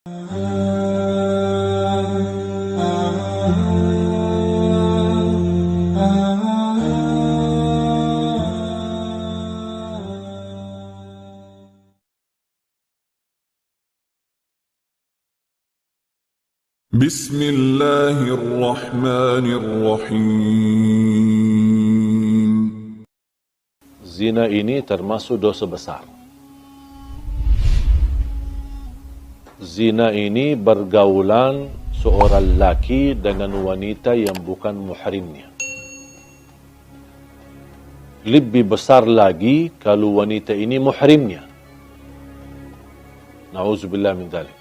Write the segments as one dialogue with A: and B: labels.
A: Bismillahirrahmanirrahim.
B: Zina ini termasuk dosa besar. Zina ini bergaulan seorang laki dengan wanita yang bukan muhrimnya. Lebih besar lagi kalau wanita ini muhrimnya. Na'udzubillah min dzalik.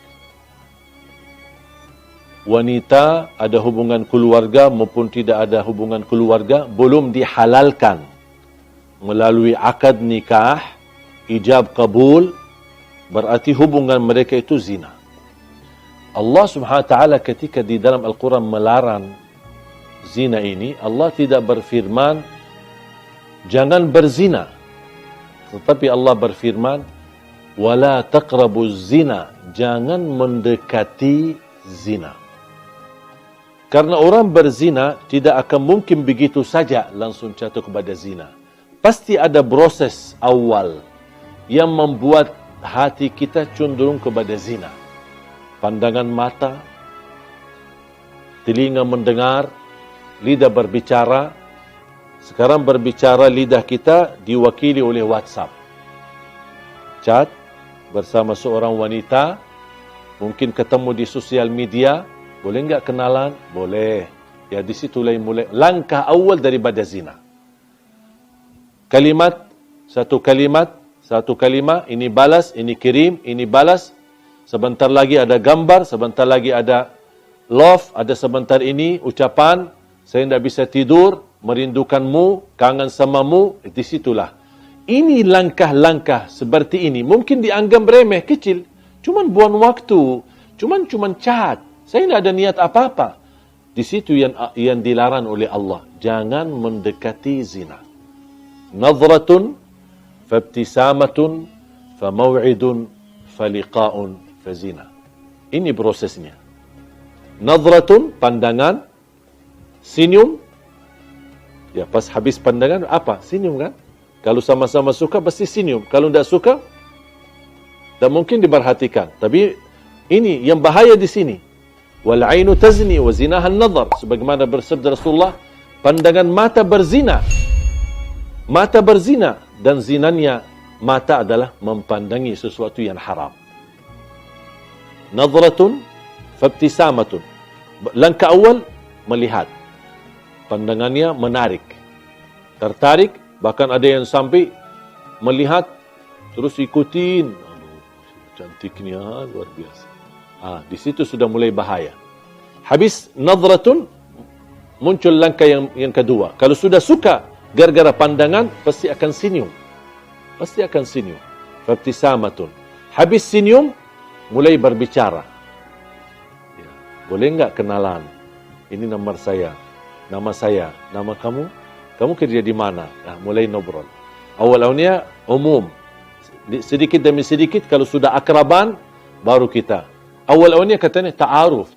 B: Wanita ada hubungan keluarga maupun tidak ada hubungan keluarga belum dihalalkan melalui akad nikah, ijab kabul, berarti hubungan mereka itu zina. Allah Subhanahu wa taala ketika di dalam Al-Quran melarang zina ini, Allah tidak berfirman jangan berzina, tetapi Allah berfirman wala taqrabuz zina, jangan mendekati zina. Karena orang berzina tidak akan mungkin begitu saja langsung jatuh kepada zina. Pasti ada proses awal yang membuat hati kita cenderung kepada zina. Pandangan mata, telinga mendengar, lidah berbicara. Sekarang berbicara lidah kita diwakili oleh WhatsApp. Chat bersama seorang wanita, mungkin ketemu di sosial media. Boleh enggak kenalan? Boleh. Ya di situ mulai langkah awal daripada zina. Satu kalimat, ini balas, ini kirim, ini balas. Sebentar lagi ada gambar, sebentar lagi ada love, ada sebentar ini ucapan, saya tidak bisa tidur, merindukanmu, kangen samamu, di situlah. Ini langkah-langkah seperti ini. Mungkin dianggap remeh, kecil. Cuman buang waktu, cuman chat. Saya tidak ada niat apa-apa. Di situ yang dilarang oleh Allah. Jangan mendekati zina. Nadratun, fabtisamatun, famaw'idun, faliqa'un, fazina. Ini prosesnya. Nadratun, pandangan. Senyum. Ya, pas habis pandangan, apa? Senyum kan? Kalau sama-sama suka, pasti senyum. Kalau tidak suka, tak mungkin diperhatikan. Tapi ini yang bahaya di sini. Wal ainu tazni wa zinaha an-nadhar, sebagaimana bersabda Rasulullah, pandangan mata berzina. Mata berzina dan zinanya mata adalah mempandangi sesuatu yang haram. Nadratun fabtisamatun. Langkah awal melihat. Pandangannya menarik. Tertarik, bahkan ada yang sampai melihat terus ikutin. Aduh, cantiknya luar biasa. Di situ sudah mulai bahaya. Habis nadratun, muncul langkah yang kedua. Kalau sudah suka gara-gara pandangan, pasti akan senyum. Pasti akan senyum. Fabtisamatun. Habis senyum, mulai berbicara. Ya. Boleh enggak kenalan? Ini nama saya. Nama kamu? Kamu kerja di mana? Mulai ngobrol. Awalnya umum. Sedikit demi sedikit, kalau sudah akraban, baru kita. Awalnya katanya ta'aruf.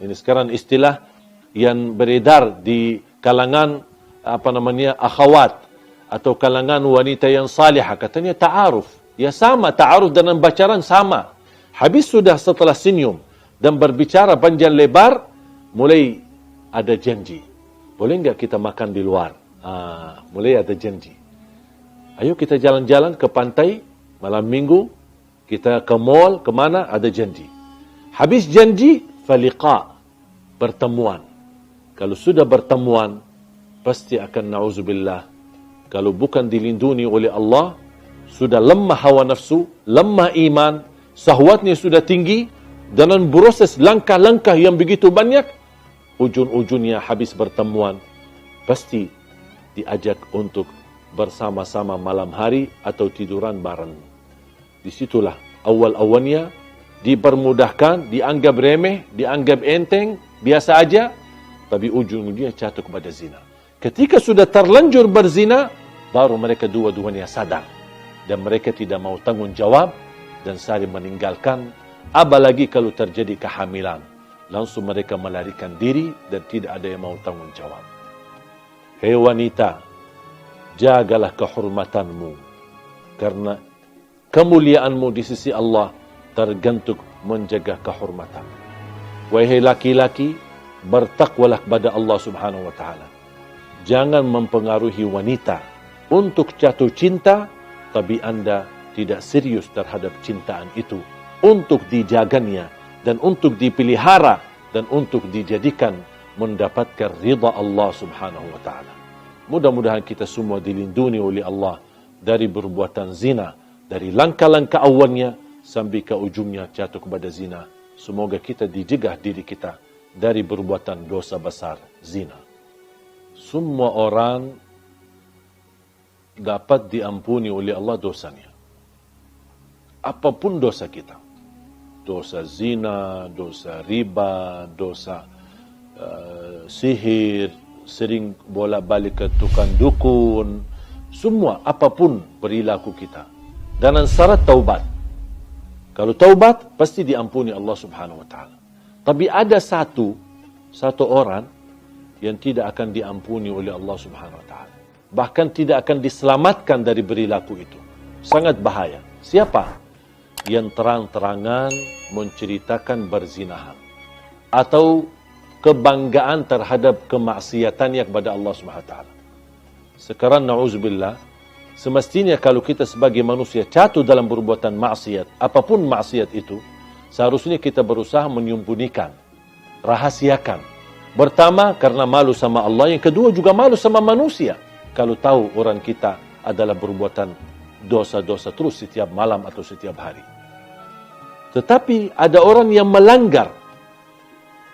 B: Ini sekarang istilah yang beredar di kalangan akhwat atau kalangan wanita yang salihah, katanya ta'aruf. Ya sama, ta'aruf dan bacaran sama. Habis sudah setelah senyum dan berbicara panjang lebar, mulai ada janji. Boleh enggak kita makan di luar? Mulai ada janji. Ayo kita jalan-jalan ke pantai malam minggu, kita ke mall, kemana, ada janji. Habis janji, faliqa, pertemuan. Kalau sudah bertemuan, pasti akan na'udzubillah. Kalau bukan dilindungi oleh Allah, sudah lemah hawa nafsu, lemah iman, sahwatnya sudah tinggi, dan proses langkah-langkah yang begitu banyak, ujung-ujungnya habis bertemuan, pasti diajak untuk bersama-sama malam hari atau tiduran bareng. Disitulah awal-awalnya dipermudahkan, dianggap remeh, dianggap enteng, biasa aja, tapi ujung-ujungnya jatuh kepada zina. Ketika sudah terlanjur berzina, baru mereka dua-duanya sadar. Dan mereka tidak mau tanggung jawab dan saling meninggalkan Apalagi kalau terjadi kehamilan, langsung mereka melarikan diri dan tidak ada yang mau tanggung jawab. Hei wanita, jagalah kehormatanmu, karena kemuliaanmu di sisi Allah tergantung menjaga kehormatan. Wahai laki-laki, bertakwalah kepada Allah Subhanahu wa taala. Jangan mempengaruhi wanita untuk jatuh cinta, tapi Anda tidak serius terhadap cintaan itu, untuk dijaganya dan untuk dipelihara dan untuk dijadikan mendapatkan ridha Allah Subhanahu wa taala. Mudah-mudahan kita semua dilindungi oleh Allah dari perbuatan zina, dari langkah-langkah awalnya sampai ke ujungnya jatuh kepada zina. Semoga kita dijegah diri kita dari perbuatan dosa besar zina. Semua orang dapat diampuni oleh Allah dosanya. Apapun dosa kita. Dosa zina, dosa riba, dosa sihir, sering bolak-balik ke tukang dukun, semua apapun perilaku kita. Dan syarat taubat. Kalau taubat, pasti diampuni Allah Subhanahu wa taala. Tapi ada satu orang yang tidak akan diampuni oleh Allah Subhanahu wa taala. Bahkan tidak akan diselamatkan dari perilaku itu. Sangat bahaya. Siapa? Yang terang-terangan menceritakan berzinahan. Atau kebanggaan terhadap kemaksiatannya kepada Allah Subhanahu wa taala. Sekarang na'udzubillah, semestinya kalau kita sebagai manusia jatuh dalam perbuatan maksiat, apapun maksiat itu, seharusnya kita berusaha menyembunyikan, rahasiakan. Pertama, karena malu sama Allah. Yang kedua, juga malu sama manusia. Kalau tahu orang kita adalah perbuatan dosa-dosa terus setiap malam atau setiap hari. Tetapi ada orang yang melanggar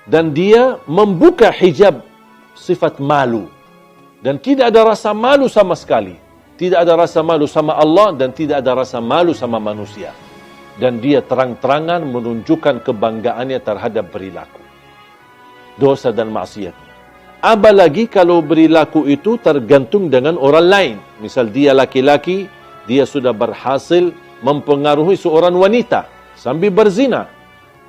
B: dan dia membuka hijab sifat malu. Dan tidak ada rasa malu sama sekali. Tidak ada rasa malu sama Allah dan tidak ada rasa malu sama manusia. Dan dia terang-terangan menunjukkan kebanggaannya terhadap perilaku dosa dan maksiatnya. Apalagi kalau perilaku itu tergantung dengan orang lain. Misal dia laki-laki, dia sudah berhasil mempengaruhi seorang wanita sambil berzina.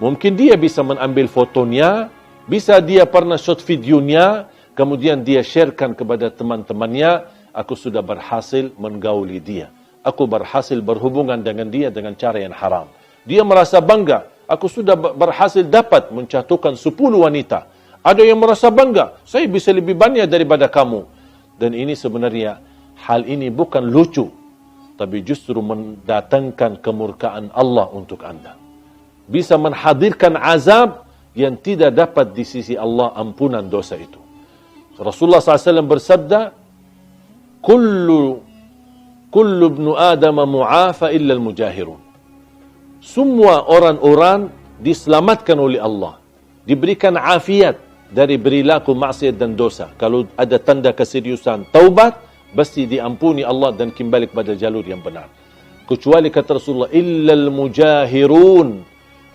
B: Mungkin dia bisa mengambil fotonya, bisa dia pernah shot videonya, kemudian dia sharekan kepada teman-temannya, aku sudah berhasil menggauli dia. Aku berhasil berhubungan dengan dia dengan cara yang haram. Dia merasa bangga, aku sudah berhasil dapat menjatuhkan 10 wanita. Ada yang merasa bangga, saya bisa lebih banyak daripada kamu. Dan ini sebenarnya, hal ini bukan lucu, tapi justru mendatangkan kemurkaan Allah untuk Anda. Bisa menghadirkan azab yang tidak dapat di sisi Allah ampunan dosa itu. Rasulullah SAW bersabda, Kullu ibnu Adam mu'afa illa al-mujahirun. Semua orang-orang diselamatkan oleh Allah. Diberikan afiat dari perilaku maksiat dan dosa. Kalau ada tanda keseriusan taubat, pasti diampuni Allah dan kembali kepada jalur yang benar. Kecuali kata Rasulullah, illa al-mujahirun.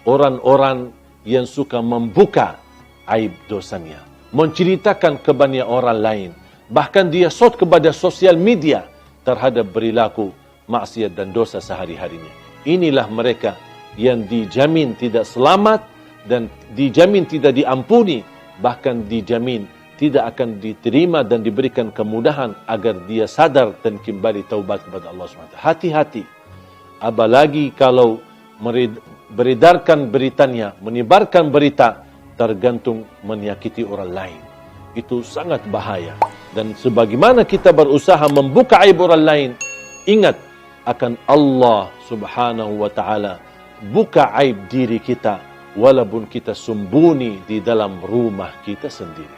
B: Orang-orang yang suka membuka aib dosanya. Menceritakan kepada orang lain. Bahkan dia shot kepada sosial media terhadap perilaku maksiat dan dosa sehari-harinya. Inilah mereka yang dijamin tidak selamat dan dijamin tidak diampuni, bahkan dijamin tidak akan diterima dan diberikan kemudahan agar dia sadar dan kembali taubat kepada Allah SWT. Hati-hati. Apalagi kalau beredarkan beritanya, menyebarkan berita, tergantung menyakiti orang lain. Itu sangat bahaya. Dan sebagaimana kita berusaha membuka aib orang lain, ingat akan Allah Subhanahu wa taala buka aib diri kita walaupun kita sembunyi di dalam rumah kita sendiri.